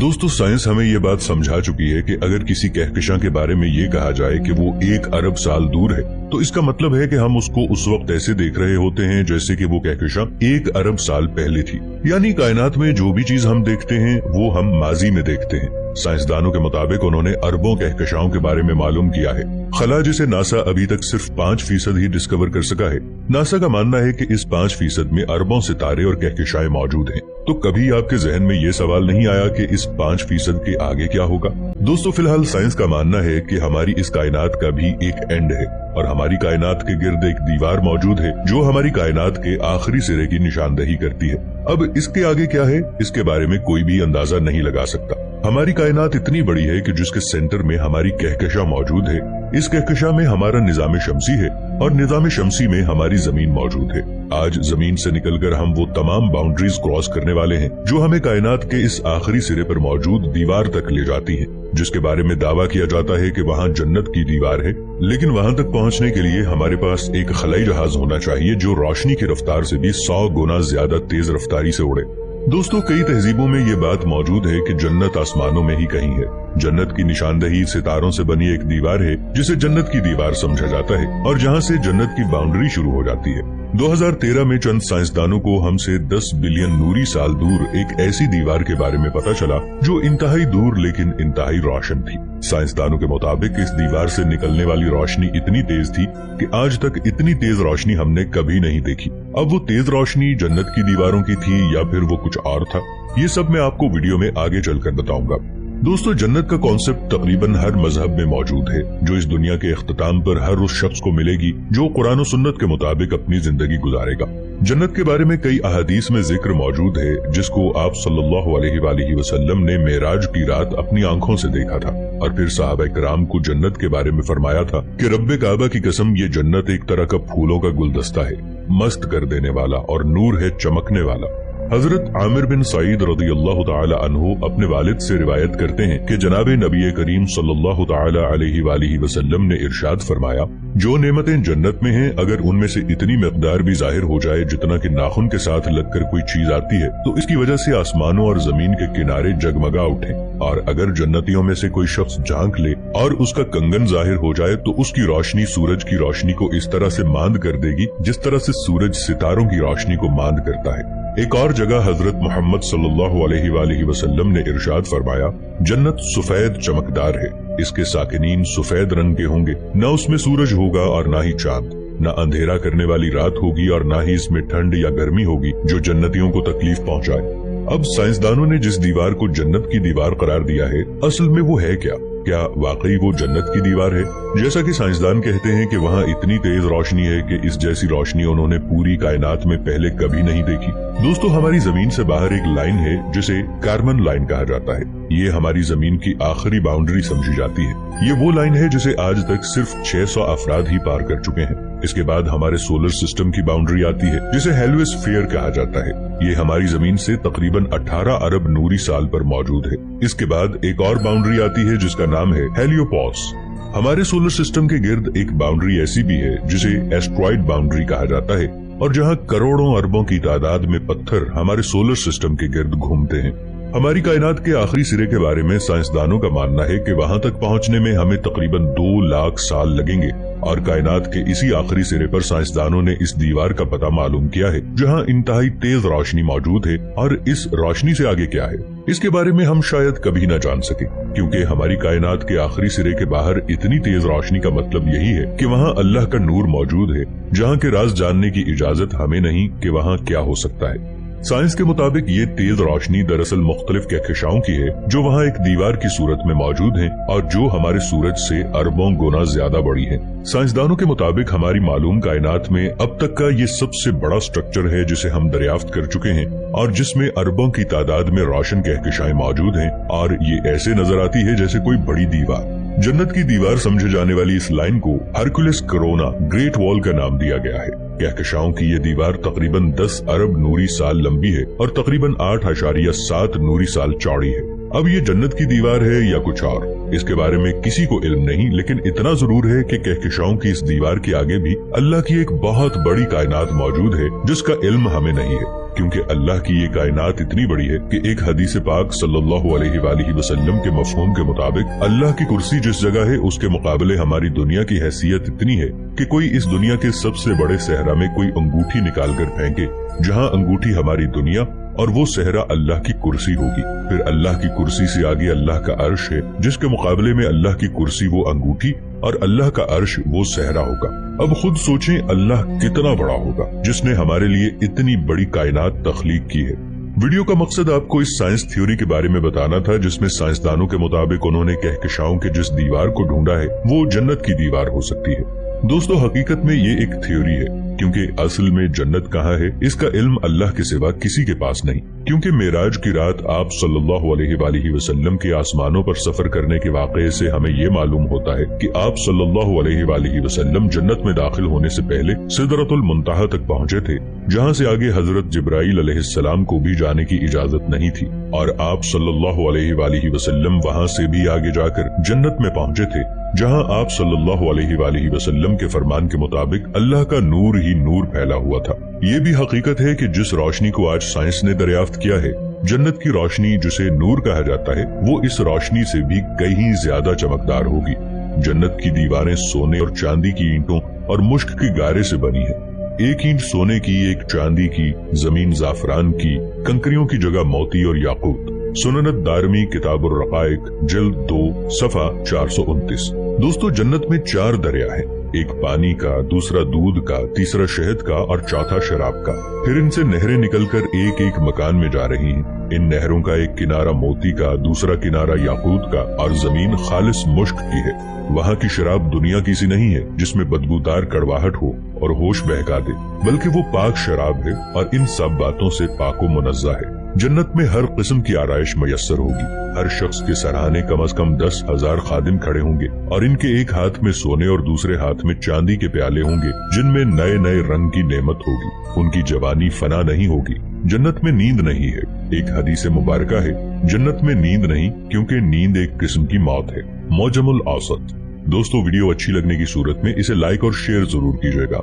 दोस्तों, साइंस हमें ये बात समझा चुकी है कि अगर किसी कहकशां के बारे में ये कहा जाए कि वो 1 अरब साल दूर है, तो इसका मतलब है कि हम उसको उस वक्त ऐसे देख रहे होते हैं जैसे कि वो कहकशां 1 अरब साल पहले थी। यानी कायनात में जो भी चीज हम देखते हैं वो हम माजी में देखते हैं। साइंसदानों के मुताबिक उन्होंने अरबों कहकशाओं के बारे में मालूम किया है। खला जिसे नासा अभी तक सिर्फ 5% ही डिस्कवर कर सका है। नासा का मानना है कि इस 5% में अरबों सितारे और कहकशाएं मौजूद हैं। तो कभी आपके जहन में ये सवाल नहीं आया कि इस 5% के आगे क्या होगा? दोस्तों, फिलहाल साइंस का मानना है कि हमारी इस कायनात का भी एक एंड है और हमारी कायनात के गिर्द एक दीवार मौजूद है जो हमारी कायनात के आखिरी सिरे की निशानदेही करती है। अब इसके आगे क्या है, इसके बारे में कोई भी अंदाजा नहीं लगा सकता। हमारी कायनात इतनी बड़ी है कि जिसके सेंटर में हमारी कहकशां मौजूद है। इस कहकशां में हमारा निजाम शमसी है और निजाम शमसी में हमारी जमीन मौजूद है। आज जमीन से निकलकर हम वो तमाम बाउंड्रीज क्रॉस करने वाले हैं जो हमें कायनात के इस आखिरी सिरे पर मौजूद दीवार तक ले जाती है, जिसके बारे में दावा किया जाता है कि वहाँ जन्नत की दीवार है। लेकिन वहाँ तक पहुँचने के लिए हमारे पास एक खलाई जहाज होना चाहिए जो रोशनी की रफ्तार से भी 100 गुना ज्यादा तेज रफ्तारी से उड़े। दोस्तों, कई तहजीबों में ये बात मौजूद है कि जन्नत आसमानों में ही कहीं है। जन्नत की निशानदेही सितारों से बनी एक दीवार है जिसे जन्नत की दीवार समझा जाता है और जहाँ से जन्नत की बाउंड्री शुरू हो जाती है। 2013 में चंद साइंसदानों को हमसे 10 बिलियन नूरी साल दूर एक ऐसी दीवार के बारे में पता चला जो इंतहाई दूर लेकिन इंतहाई रोशन थी। साइंसदानों के मुताबिक इस दीवार से निकलने वाली रोशनी इतनी तेज थी कि आज तक इतनी तेज रोशनी हमने कभी नहीं देखी। अब वो तेज रोशनी जन्नत की दीवारों की थी या फिर वो कुछ और था, ये सब मैं आपको वीडियो में आगे चलकर बताऊंगा। दोस्तों, जन्नत का कॉन्सेप्ट तकरीबन हर मजहब में मौजूद है जो इस दुनिया के इख्तिताम पर हर उस शख्स को मिलेगी जो कुरान और सुन्नत के मुताबिक अपनी जिंदगी गुजारेगा। जन्नत के बारे में कई अहादीस में जिक्र मौजूद है जिसको आप सल्लल्लाहु अलैहि वसल्लम ने मेराज की रात अपनी आंखों से देखा था और फिर सहाबा किराम को जन्नत के बारे में फरमाया था कि रब्बे काबा की कसम, ये जन्नत एक तरह का फूलों का गुलदस्ता है, मस्त कर देने वाला और नूर है चमकने वाला। हजरत आमिर बिन सईद रज़ियल्लाहु ताला अन्हु अपने वालिद से रिवायत करते हैं कि जनाब नबी करीम सल्लल्लाहु ताला अलैहि वसल्लम ने इरशाद फरमाया, जो नेमतें जन्नत में हैं, अगर उनमें से इतनी मकदार भी जाहिर हो जाए जितना कि नाखून के साथ लगकर कोई चीज आती है तो इसकी वजह से आसमानों और जमीन के किनारे जगमगा उठे, और अगर जन्नतियों में से कोई शख्स झांक ले और उसका कंगन जाहिर हो जाए तो उसकी रोशनी सूरज की रोशनी को इस तरह से मांद कर देगी जिस तरह से सूरज सितारों की रोशनी को मांद करता है। एक और जगह हजरत मोहम्मद सल्लल्लाहु अलैहि वसल्लम ने इरशाद फरमाया, जन्नत सफेद चमकदार है, इसके साकिनीन सफेद रंग के होंगे, न उसमें सूरज होगा और न ही चांद, न अंधेरा करने वाली रात होगी और न ही इसमें ठंड या गर्मी होगी जो जन्नतियों को तकलीफ पहुंचाए। अब साइंसदानों ने जिस दीवार को जन्नत की दीवार करार दिया है, असल में वो है क्या वाकई वो जन्नत की दीवार है? जैसा कि साइंसदान कहते हैं कि वहाँ इतनी तेज रोशनी है कि इस जैसी रोशनी उन्होंने पूरी कायनात में पहले कभी नहीं देखी। दोस्तों, हमारी जमीन से बाहर एक लाइन है जिसे कार्बन लाइन कहा जाता है। ये हमारी जमीन की आखिरी बाउंड्री समझी जाती है। ये वो लाइन है जिसे आज तक सिर्फ 600 अफराद ही पार कर चुके हैं। इसके बाद हमारे सोलर सिस्टम की बाउंड्री आती है जिसे हेलियोस्फीयर कहा जाता है। ये हमारी जमीन से तकरीबन 18 अरब नूरी साल पर मौजूद है। इसके बाद एक और बाउंड्री आती है जिसका नाम है हेलियोपॉस। हमारे सोलर सिस्टम के गिर्द एक बाउंड्री ऐसी भी है जिसे एस्ट्रॉइड बाउंड्री कहा जाता है और जहाँ करोड़ों अरबों की तादाद में पत्थर हमारे सोलर सिस्टम के गिर्द घूमते हैं। हमारी कायनात के आखिरी सिरे के बारे में साइंसदानों का मानना है कि वहाँ तक पहुँचने में हमें तकरीबन 2 लाख साल लगेंगे और कायनात के इसी आखिरी सिरे पर साइंसदानों ने इस दीवार का पता मालूम किया है जहाँ इंतहाई तेज रोशनी मौजूद है। और इस रोशनी से आगे क्या है, इसके बारे में हम शायद कभी न जान सके, क्योंकि हमारी कायनात के आखिरी सिरे के बाहर इतनी तेज रोशनी का मतलब यही है कि वहाँ अल्लाह का नूर मौजूद है, जहाँ के राज जानने की इजाजत हमें नहीं कि वहाँ क्या हो सकता है। साइंस के मुताबिक ये तेज रोशनी दरअसल मुख्तलिफ कहकशाओं की है जो वहाँ एक दीवार की सूरत में मौजूद है और जो हमारे सूरज से अरबों गुना ज्यादा बड़ी है। साइंसदानों के मुताबिक हमारी मालूम कायनात में अब तक का ये सबसे बड़ा स्ट्रक्चर है जिसे हम दरियाफ्त कर चुके हैं और जिसमें अरबों की तादाद में रोशन कहकशाएं मौजूद हैं और ये ऐसे नजर आती है जैसे कोई बड़ी दीवार। जन्नत की दीवार समझे जाने वाली इस लाइन को हरकुलिस कोरोना ग्रेट वॉल का नाम दिया गया है। कहकशाओं की ये दीवार तकरीबन 10 अरब नूरी साल लंबी है और तकरीबन 8.7 नूरी साल चौड़ी है। अब ये जन्नत की दीवार है या कुछ और, इसके बारे में किसी को इल्म नहीं, लेकिन इतना जरूर है कि कहकशाओं की इस दीवार के आगे भी अल्लाह की एक बहुत बड़ी कायनात मौजूद है जिसका इल्म हमें नहीं है। क्योंकि अल्लाह की ये कायनात इतनी बड़ी है कि एक हदीस पाक सल्लल्लाहु अलैहि वसल्लम के मफहूम के मुताबिक अल्लाह की कुर्सी जिस जगह है उसके मुकाबले हमारी दुनिया की हैसियत इतनी है कि कोई इस दुनिया के सबसे बड़े सहरा में कोई अंगूठी निकाल कर फेंके, जहाँ अंगूठी हमारी दुनिया और वो सहरा अल्लाह की कुर्सी होगी। फिर अल्लाह की कुर्सी से आगे अल्लाह का अर्श है, जिसके मुकाबले में अल्लाह की कुर्सी वो अंगूठी और अल्लाह का अर्श वो सहरा होगा। अब खुद सोचें अल्लाह कितना बड़ा होगा जिसने हमारे लिए इतनी बड़ी कायनात तख्लीक की है। वीडियो का मकसद आपको इस साइंस थ्योरी के बारे में बताना था, जिसमें साइंसदानों के मुताबिक उन्होंने कहकशाओं के जिस दीवार को ढूंढा है वो जन्नत की दीवार हो सकती है। दोस्तों, हकीकत में ये एक थ्योरी है, क्योंकि असल में जन्नत कहाँ है इसका इल्म अल्लाह के सिवा किसी के पास नहीं। क्योंकि मेराज की रात आप सल्लल्लाहु अलैहि वसल्लम के आसमानों पर सफर करने के वाक़े से हमें ये मालूम होता है कि आप सल्लल्लाहु अलैहि वसल्लम जन्नत में दाखिल होने से पहले सिदरतुल मुंतहा तक पहुँचे थे, जहाँ से आगे हजरत जिब्राइल अलैहिस्सलाम को भी जाने की इजाजत नहीं थी, और आप सल्लल्लाहु अलैहि वसल्लम वहाँ से भी आगे जाकर जन्नत में पहुँचे थे, जहाँ आप सल्लल्लाहु अलैहि वसल्लम के फरमान के मुताबिक अल्लाह का नूर ही नूर फैला हुआ था। ये भी हकीकत है कि जिस रोशनी को आज साइंस ने दरियाफ्त किया है, जन्नत की रोशनी जिसे नूर कहा जाता है, वो इस रोशनी से भी कहीं ज्यादा चमकदार होगी। जन्नत की दीवारें सोने और चांदी की ईंटों और मुश्क की गारे से बनी है। एक ईंट सोने की, एक चांदी की, जमीन जाफरान की, कंकरियों की जगह मोती और याकूत। सुननत दारमी किताबुर रकाइक जिल्द 2 सफा 429। दोस्तों, जन्नत में 4 दरिया हैं, एक पानी का, दूसरा दूध का, तीसरा शहद का और चौथा शराब का। फिर इनसे नहरें निकलकर एक एक मकान में जा रही हैं। इन नहरों का एक किनारा मोती का, दूसरा किनारा याकूत का और जमीन खालिस मुश्क की है। वहाँ की शराब दुनिया की सी नहीं है जिसमें बदबूदार कड़वाहट हो और होश बहका दे, बल्कि वो पाक शराब है और इन सब बातों से पाको मुनज़्ज़ा है। जन्नत में हर किस्म की आराइश मयस्सर होगी। हर शख्स के सराहने कम से कम 10,000 खादिम खड़े होंगे और इनके एक हाथ में सोने और दूसरे हाथ में चांदी के प्याले होंगे, जिनमें नए नए रंग की नेमत होगी। उनकी जवानी फना नहीं होगी। जन्नत में नींद नहीं है। एक हदीस मुबारका है, जन्नत में नींद नहीं, क्योंकि नींद एक किस्म की मौत है। मौजमुल औसत। दोस्तों, वीडियो अच्छी लगने की सूरत में इसे लाइक और शेयर जरूर कीजिएगा।